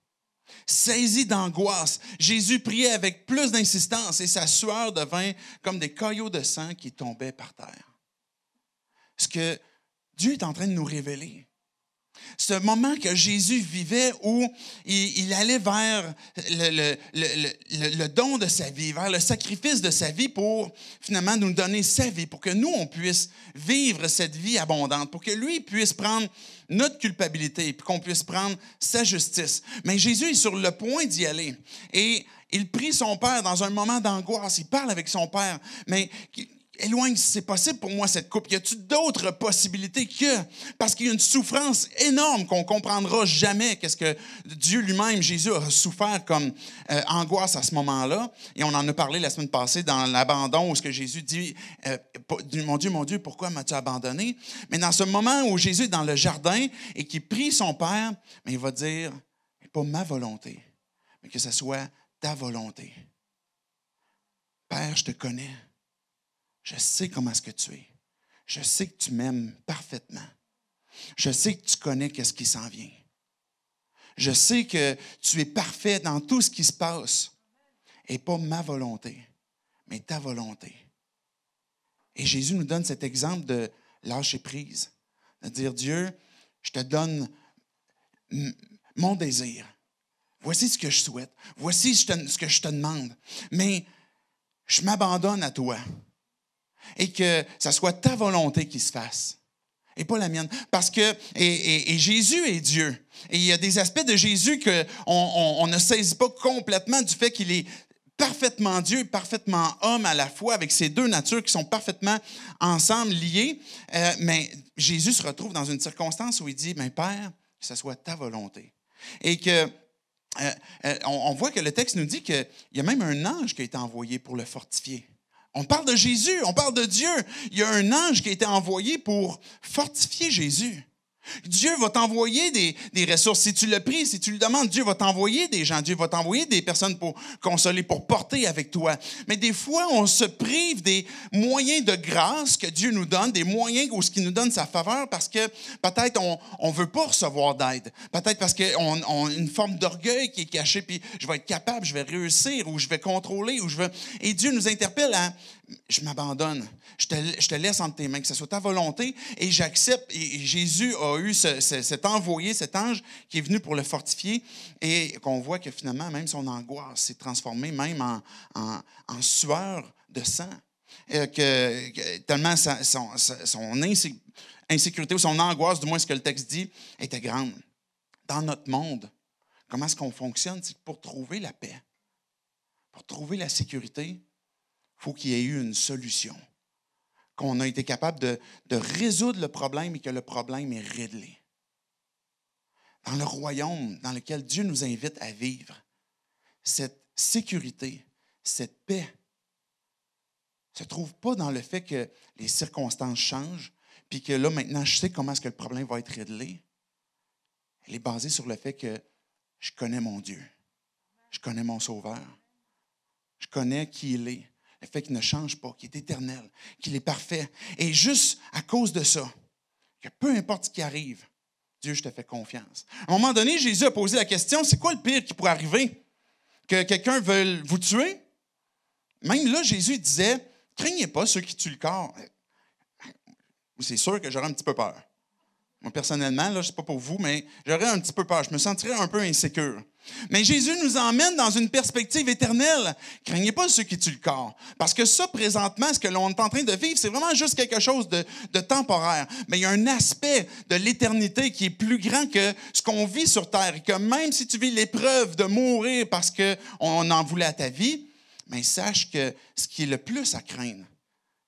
Saisi d'angoisse, Jésus priait avec plus d'insistance et sa sueur devint comme des caillots de sang qui tombaient par terre. Ce que Dieu est en train de nous révéler, ce moment que Jésus vivait où il allait vers le don de sa vie, vers le sacrifice de sa vie pour finalement nous donner sa vie, pour que nous, on puisse vivre cette vie abondante, pour que lui puisse prendre notre culpabilité et qu'on puisse prendre sa justice. Mais Jésus est sur le point d'y aller et il prie son Père dans un moment d'angoisse. Il parle avec son Père, mais éloigne si c'est possible pour moi cette coupe. Y a-t-il d'autres possibilités parce qu'il y a une souffrance énorme qu'on ne comprendra jamais qu'est-ce que Dieu lui-même, Jésus, a souffert comme angoisse à ce moment-là. Et on en a parlé la semaine passée dans l'abandon où ce que Jésus dit, mon Dieu, pourquoi m'as-tu abandonné? Mais dans ce moment où Jésus est dans le jardin et qu'il prie son Père, mais il va dire, pas ma volonté, mais que ce soit ta volonté. Père, je te connais. Je sais comment est-ce que tu es. Je sais que tu m'aimes parfaitement. Je sais que tu connais qu'est-ce qui s'en vient. Je sais que tu es parfait dans tout ce qui se passe. Et pas ma volonté, mais ta volonté. Et Jésus nous donne cet exemple de lâcher prise. De dire, Dieu, je te donne mon désir. Voici ce que je souhaite. Voici ce que je te demande. Mais je m'abandonne à toi. Et que ça soit ta volonté qui se fasse, et pas la mienne. Parce que et Jésus est Dieu. Et il y a des aspects de Jésus qu'on ne saisit pas complètement du fait qu'il est parfaitement Dieu, parfaitement homme à la fois, avec ces deux natures qui sont parfaitement ensemble, liées. Mais Jésus se retrouve dans une circonstance où il dit, « Père, que ce soit ta volonté. » Et que on voit que le texte nous dit qu'il y a même un ange qui a été envoyé pour le fortifier. On parle de Jésus, on parle de Dieu. Il y a un ange qui a été envoyé pour fortifier Jésus. Dieu va t'envoyer des ressources. Si tu le pries, si tu lui demandes, Dieu va t'envoyer des gens. Dieu va t'envoyer des personnes pour consoler, pour porter avec toi. Mais des fois, on se prive des moyens de grâce que Dieu nous donne, des moyens où ce qui nous donne sa faveur parce que peut-être on ne veut pas recevoir d'aide. Peut-être parce qu'on a une forme d'orgueil qui est cachée, puis je vais être capable, je vais réussir, ou je vais contrôler, Et Dieu nous interpelle à « je m'abandonne, je te laisse entre tes mains, que ce soit ta volonté, et j'accepte. » Et Jésus a eu cet envoyé, cet ange qui est venu pour le fortifier, et qu'on voit que finalement, même son angoisse s'est transformée même en sueur de sang. Tellement son insécurité, ou son angoisse, du moins ce que le texte dit, était grande. dans notre monde, comment est-ce qu'on fonctionne, c'est que pour trouver la paix, pour trouver la sécurité, il faut qu'il y ait eu une solution, qu'on a été capable de résoudre le problème et que le problème est réglé. Dans le royaume dans lequel Dieu nous invite à vivre, cette sécurité, cette paix, ne se trouve pas dans le fait que les circonstances changent, puis que là, maintenant, je sais comment est-ce que le problème va être réglé. Elle est basée sur le fait que je connais mon Dieu, je connais mon Sauveur, je connais qui il est, le fait qu'il ne change pas, qu'il est éternel, qu'il est parfait. Et juste à cause de ça, que peu importe ce qui arrive, Dieu, je te fais confiance. À un moment donné, Jésus a posé la question, c'est quoi le pire qui pourrait arriver? Que quelqu'un veuille vous tuer? Même là, Jésus disait, craignez pas ceux qui tuent le corps. C'est sûr que j'aurais un petit peu peur. Moi, personnellement, là, je ne sais pas pour vous, mais j'aurais un petit peu peur. Je me sentirais un peu insécure. Mais Jésus nous emmène dans une perspective éternelle. Craignez pas ceux qui tuent le corps. Parce que ça, présentement, ce que l'on est en train de vivre, c'est vraiment juste quelque chose de temporaire. Mais il y a un aspect de l'éternité qui est plus grand que ce qu'on vit sur terre. Et que même si tu vis l'épreuve de mourir parce qu'on en voulait à ta vie, mais sache que ce qui est le plus à craindre,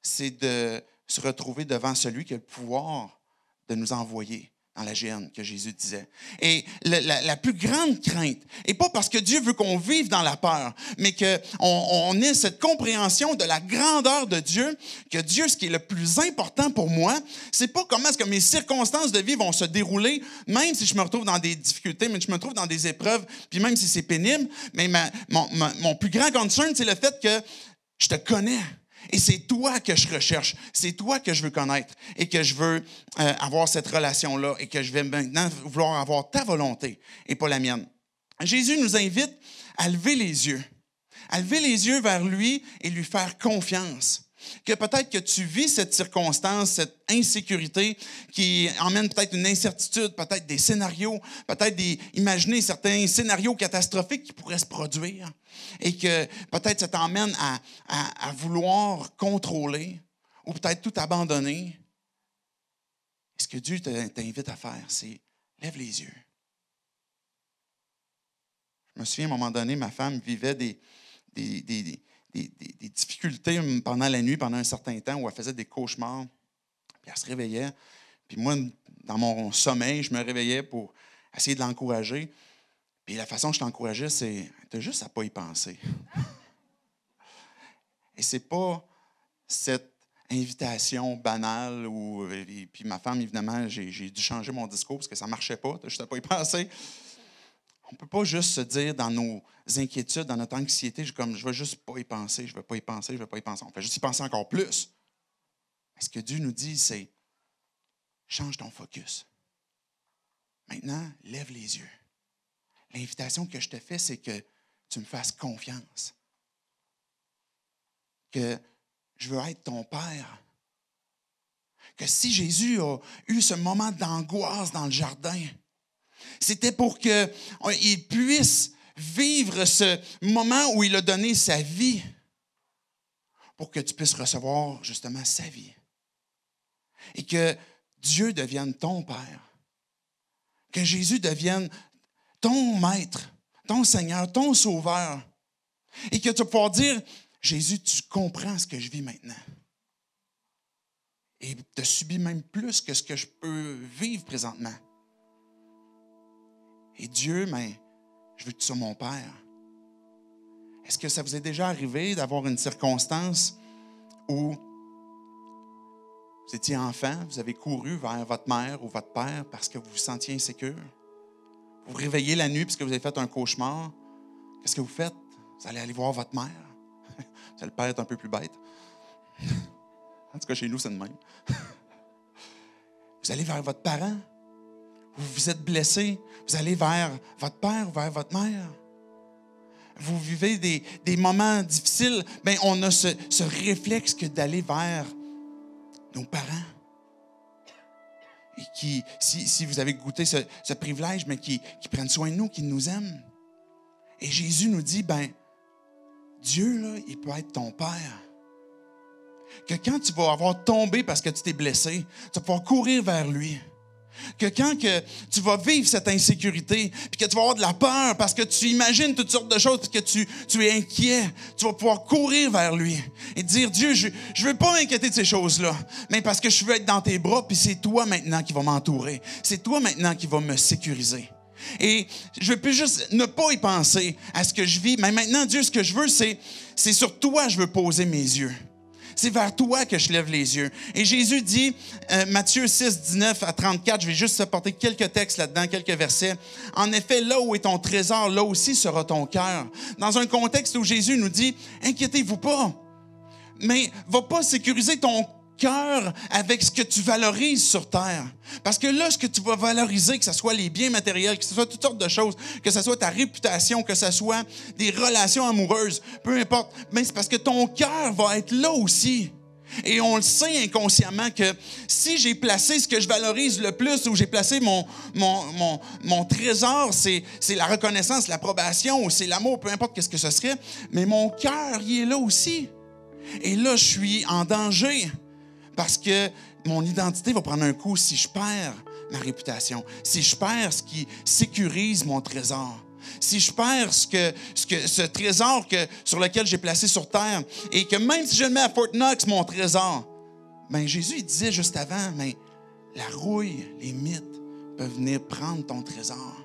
c'est de se retrouver devant celui qui a le pouvoir de nous envoyer dans la géhenne, que Jésus disait. Et la plus grande crainte, et pas parce que Dieu veut qu'on vive dans la peur, mais qu'on ait cette compréhension de la grandeur de Dieu, que Dieu, ce qui est le plus important pour moi, c'est pas comment est-ce que mes circonstances de vie vont se dérouler, même si je me retrouve dans des difficultés, même si je me trouve dans des épreuves, puis même si c'est pénible, mais mon plus grand concern, c'est le fait que je te connais. Et c'est toi que je recherche, c'est toi que je veux connaître et que je veux avoir cette relation-là et que je vais maintenant vouloir avoir ta volonté et pas la mienne. Jésus nous invite à lever les yeux vers lui et lui faire confiance. Que peut-être que tu vis cette circonstance, cette insécurité qui emmène peut-être une incertitude, peut-être des scénarios, peut-être imaginer certains scénarios catastrophiques qui pourraient se produire et que peut-être ça t'emmène à vouloir contrôler ou peut-être tout abandonner. Et ce que Dieu t'invite à faire, c'est lève les yeux. Je me souviens, à un moment donné, ma femme vivait des difficultés pendant la nuit, pendant un certain temps, où elle faisait des cauchemars, puis elle se réveillait. Puis moi, dans mon sommeil, je me réveillais pour essayer de l'encourager. Puis la façon que je l'encourageais, c'est « t'as juste à pas y penser ». Et c'est pas cette invitation banale où... Puis ma femme, évidemment, j'ai dû changer mon discours parce que ça marchait pas, t'as juste à pas y penser. On ne peut pas juste se dire dans nos inquiétudes, dans notre anxiété, je ne vais juste pas y penser, je ne vais pas y penser, je ne vais pas y penser. On fait juste y penser encore plus. Mais ce que Dieu nous dit, c'est change ton focus. Maintenant, lève les yeux. L'invitation que je te fais, c'est que tu me fasses confiance. Que je veux être ton Père. Que si Jésus a eu ce moment d'angoisse dans le jardin, c'était pour qu'il puisse vivre ce moment où il a donné sa vie pour que tu puisses recevoir justement sa vie. Et que Dieu devienne ton Père. Que Jésus devienne ton Maître, ton Seigneur, ton Sauveur. Et que tu vas pouvoir dire, Jésus, tu comprends ce que je vis maintenant. Et tu subis même plus que ce que je peux vivre présentement. Et Dieu, mais je veux que tu sois mon Père. Est-ce que ça vous est déjà arrivé d'avoir une circonstance où vous étiez enfant, vous avez couru vers votre mère ou votre père parce que vous vous sentiez insécure? Vous vous réveillez la nuit parce que vous avez fait un cauchemar. Qu'est-ce que vous faites? Vous allez aller voir votre mère. Le père est un peu plus bête. En tout cas, chez nous, c'est le même. Vous allez vers votre parent. Vous vous êtes blessé, vous allez vers votre père ou vers votre mère. Vous vivez des moments difficiles, bien, on a ce réflexe que d'aller vers nos parents. Et qui, si vous avez goûté ce privilège, mais qui prennent soin de nous, qui nous aiment. Et Jésus nous dit, bien, Dieu, là, il peut être ton Père. Que quand tu vas avoir tombé parce que tu t'es blessé, tu vas pouvoir courir vers lui. Que quand que tu vas vivre cette insécurité, puis que tu vas avoir de la peur parce que tu imagines toutes sortes de choses, puis que tu es inquiet, tu vas pouvoir courir vers lui et dire, Dieu, je ne veux pas m'inquiéter de ces choses-là, mais parce que je veux être dans tes bras, puis c'est toi maintenant qui vas m'entourer. C'est toi maintenant qui vas me sécuriser. Et je peux juste ne pas y penser à ce que je vis, mais maintenant, Dieu, ce que je veux, c'est sur toi je veux poser mes yeux. C'est vers toi que je lève les yeux. Et Jésus dit, Matthieu 6, 19 à 34, je vais juste apporter quelques textes là-dedans, quelques versets. En effet, là où est ton trésor, là aussi sera ton cœur. Dans un contexte où Jésus nous dit, inquiétez-vous pas, mais va pas sécuriser ton cœur avec ce que tu valorises sur terre. Parce que là, ce que tu vas valoriser, que ce soit les biens matériels, que ce soit toutes sortes de choses, que ce soit ta réputation, que ce soit des relations amoureuses, peu importe, mais c'est parce que ton cœur va être là aussi. Et on le sait inconsciemment que si j'ai placé ce que je valorise le plus, ou j'ai placé mon trésor, c'est la reconnaissance, l'approbation, ou c'est l'amour, peu importe qu'est-ce que ce serait, mais mon cœur, il est là aussi. Et là, je suis en danger. Parce que mon identité va prendre un coup si je perds ma réputation, si je perds ce qui sécurise mon trésor, si je perds ce trésor sur lequel j'ai placé sur terre, et que même si je le mets à Fort Knox, mon trésor, bien Jésus il disait juste avant, mais la rouille, les mythes peuvent venir prendre ton trésor,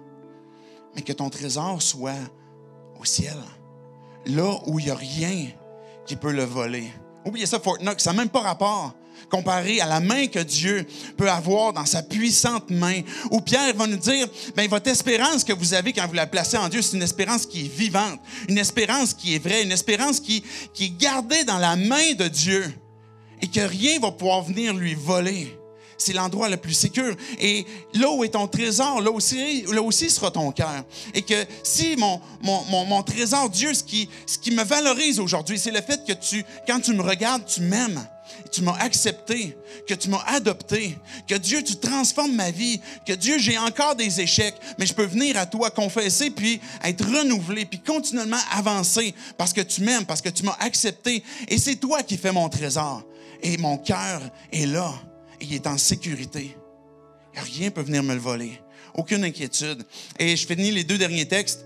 mais que ton trésor soit au ciel, là où il n'y a rien qui peut le voler. Oubliez ça, Fort Knox, ça n'a même pas rapport comparé à la main que Dieu peut avoir dans sa puissante main. Où Pierre va nous dire, bien, votre espérance que vous avez quand vous la placez en Dieu, c'est une espérance qui est vivante, une espérance qui est vraie, une espérance qui est gardée dans la main de Dieu et que rien ne va pouvoir venir lui voler. C'est l'endroit le plus sécur. Et là où est ton trésor, là aussi sera ton cœur. Et que si mon trésor, Dieu, ce qui me valorise aujourd'hui, c'est le fait que quand tu me regardes, tu m'aimes. Tu m'as accepté, que tu m'as adopté, que Dieu, tu transformes ma vie, que Dieu, j'ai encore des échecs, mais je peux venir à toi confesser, puis être renouvelé, puis continuellement avancer parce que tu m'aimes, parce que tu m'as accepté. Et c'est toi qui fais mon trésor. Et mon cœur est là. Il est en sécurité. Rien ne peut venir me le voler. Aucune inquiétude. Et je finis les 2 derniers textes.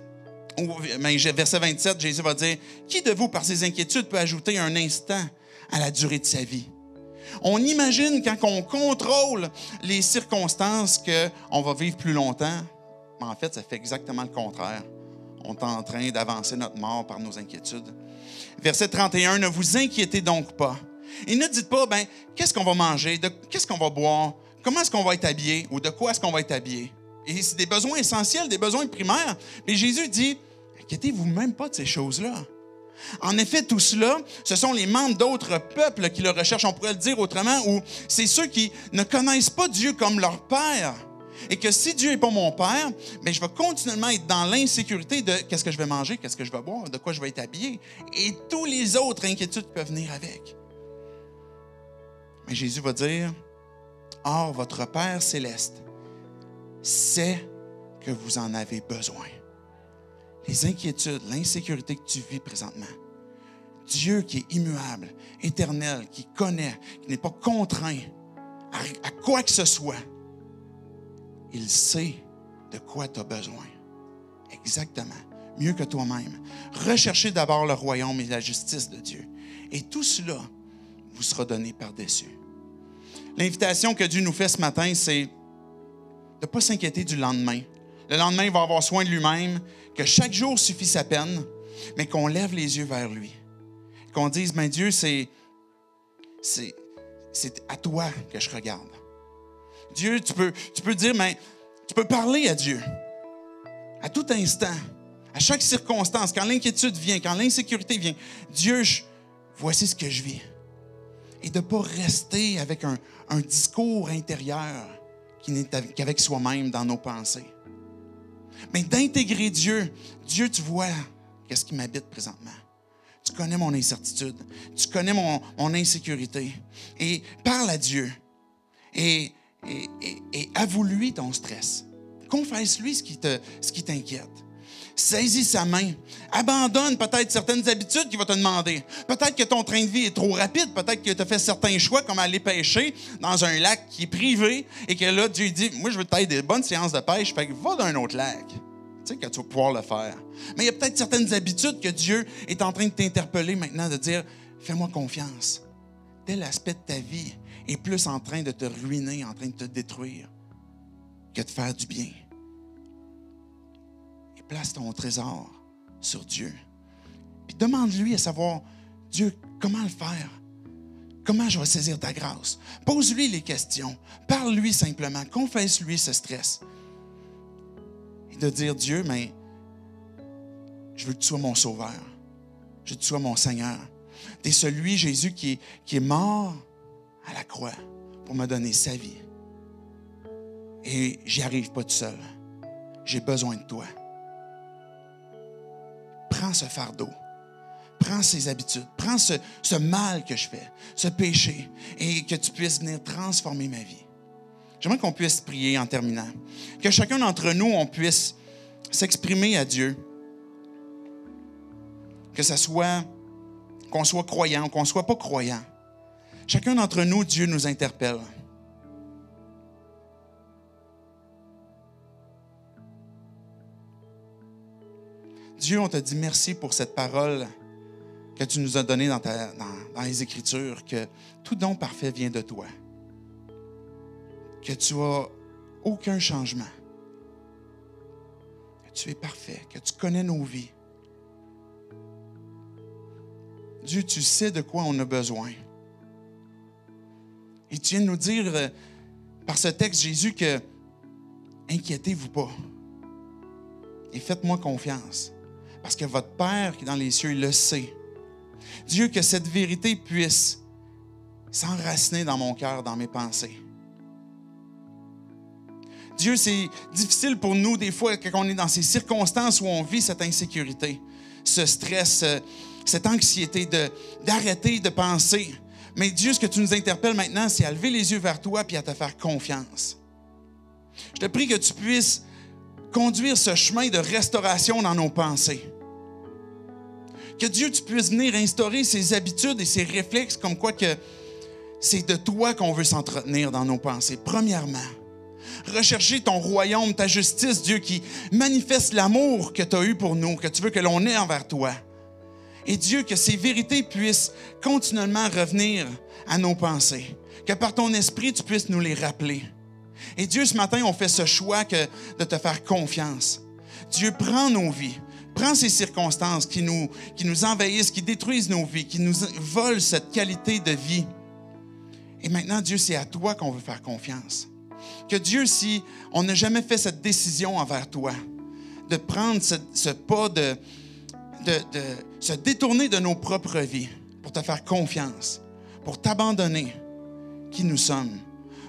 Verset 27, Jésus va dire, « Qui de vous, par ses inquiétudes, peut ajouter un instant à la durée de sa vie? » On imagine quand on contrôle les circonstances qu'on va vivre plus longtemps. Mais en fait, ça fait exactement le contraire. On est en train d'avancer notre mort par nos inquiétudes. Verset 31, « Ne vous inquiétez donc pas. » Et ne dites pas, ben, qu'est-ce qu'on va manger, qu'est-ce qu'on va boire, comment est-ce qu'on va être habillé ou de quoi est-ce qu'on va être habillé. Et c'est des besoins essentiels, des besoins primaires. Mais Jésus dit, inquiétez-vous même pas de ces choses-là. En effet, tout cela, ce sont les membres d'autres peuples qui le recherchent. On pourrait le dire autrement, ou c'est ceux qui ne connaissent pas Dieu comme leur Père. Et que si Dieu n'est pas mon Père, bien, je vais continuellement être dans l'insécurité de qu'est-ce que je vais manger, qu'est-ce que je vais boire, de quoi je vais être habillé. Et tous les autres inquiétudes peuvent venir avec. Mais Jésus va dire, « Or, votre Père céleste sait que vous en avez besoin. » Les inquiétudes, l'insécurité que tu vis présentement, Dieu qui est immuable, éternel, qui connaît, qui n'est pas contraint à quoi que ce soit, il sait de quoi tu as besoin. Exactement. Mieux que toi-même. Recherchez d'abord le royaume et la justice de Dieu. Et tout cela vous sera donné par-dessus. L'invitation que Dieu nous fait ce matin, c'est de ne pas s'inquiéter du lendemain. Le lendemain, il va avoir soin de lui-même, que chaque jour suffit sa peine, mais qu'on lève les yeux vers lui. Qu'on dise, ben Dieu, c'est à toi que je regarde. Dieu, tu peux dire, mais tu peux parler à Dieu. À tout instant, à chaque circonstance, quand l'inquiétude vient, quand l'insécurité vient, Dieu, voici ce que je vis. Et de ne pas rester avec un discours intérieur qui n'est qu'avec soi-même dans nos pensées. Mais d'intégrer Dieu. Dieu, tu vois qu'est-ce qui m'habite présentement. Tu connais mon incertitude. Tu connais mon insécurité. Et parle à Dieu. Et avoue-lui ton stress. Confesse-lui ce qui t'inquiète. Saisis sa main. Abandonne peut-être certaines habitudes qu'il va te demander. Peut-être que ton train de vie est trop rapide. Peut-être que tu as fait certains choix, comme aller pêcher dans un lac qui est privé et que là, Dieu dit, moi, je veux t'aider des bonnes séances de pêche, fait que va dans un autre lac. Tu sais que tu vas pouvoir le faire. Mais il y a peut-être certaines habitudes que Dieu est en train de t'interpeller maintenant, de dire, fais-moi confiance. Tel aspect de ta vie est plus en train de te ruiner, en train de te détruire, que de faire du bien. Et place ton trésor sur Dieu. Puis demande-lui à savoir, Dieu, comment le faire? Comment je vais saisir ta grâce? Pose-lui les questions. Parle-lui simplement. Confesse-lui ce stress. Et de dire, Dieu, mais je veux que tu sois mon sauveur. Je veux que tu sois mon Seigneur. Tu es celui, Jésus, qui est mort à la croix pour me donner sa vie. Et j'y arrive pas tout seul. J'ai besoin de toi. Prends ce fardeau. Prends ces habitudes. Prends ce mal que je fais, ce péché, et que tu puisses venir transformer ma vie. J'aimerais qu'on puisse prier en terminant. Que chacun d'entre nous, on puisse s'exprimer à Dieu. Que ce soit qu'on soit croyant ou qu'on ne soit pas croyant. Chacun d'entre nous, Dieu nous interpelle. Dieu, on te dit merci pour cette parole que tu nous as donnée dans les Écritures, que tout don parfait vient de toi. Que tu n'as aucun changement. Que tu es parfait, que tu connais nos vies. Dieu, tu sais de quoi on a besoin. Et tu viens de nous dire par ce texte, Jésus, que inquiétez-vous pas. Et faites-moi confiance. Parce que votre Père qui est dans les cieux, il le sait. Dieu, que cette vérité puisse s'enraciner dans mon cœur, dans mes pensées. Dieu, c'est difficile pour nous des fois quand on est dans ces circonstances où on vit cette insécurité, ce stress, cette anxiété d'arrêter de penser. Mais Dieu, ce que tu nous interpelles maintenant, c'est à lever les yeux vers toi et à te faire confiance. Je te prie que tu puisses conduire ce chemin de restauration dans nos pensées. Que Dieu, tu puisses venir instaurer ces habitudes et ces réflexes comme quoi que c'est de toi qu'on veut s'entretenir dans nos pensées. Premièrement, rechercher ton royaume, ta justice, Dieu, qui manifeste l'amour que tu as eu pour nous, que tu veux que l'on ait envers toi. Et Dieu, que ces vérités puissent continuellement revenir à nos pensées. Que par ton esprit, tu puisses nous les rappeler. Et Dieu, ce matin, on fait ce choix de te faire confiance. Dieu, prends nos vies. Prends ces circonstances qui nous envahissent, qui détruisent nos vies, qui nous volent cette qualité de vie. Et maintenant, Dieu, c'est à toi qu'on veut faire confiance. Que Dieu, si on n'a jamais fait cette décision envers toi, de prendre ce pas de se détourner de nos propres vies pour te faire confiance, pour t'abandonner qui nous sommes,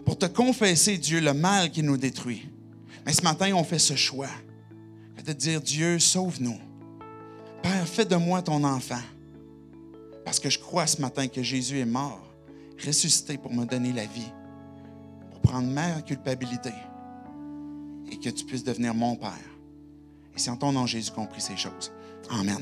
pour te confesser, Dieu, le mal qui nous détruit. Mais ce matin, on fait ce choix de dire, Dieu, sauve-nous. Père, fais de moi ton enfant. Parce que je crois ce matin que Jésus est mort, ressuscité pour me donner la vie, pour prendre ma culpabilité et que tu puisses devenir mon Père. Et c'est en ton nom, Jésus, qu'on prie ces choses. Amen.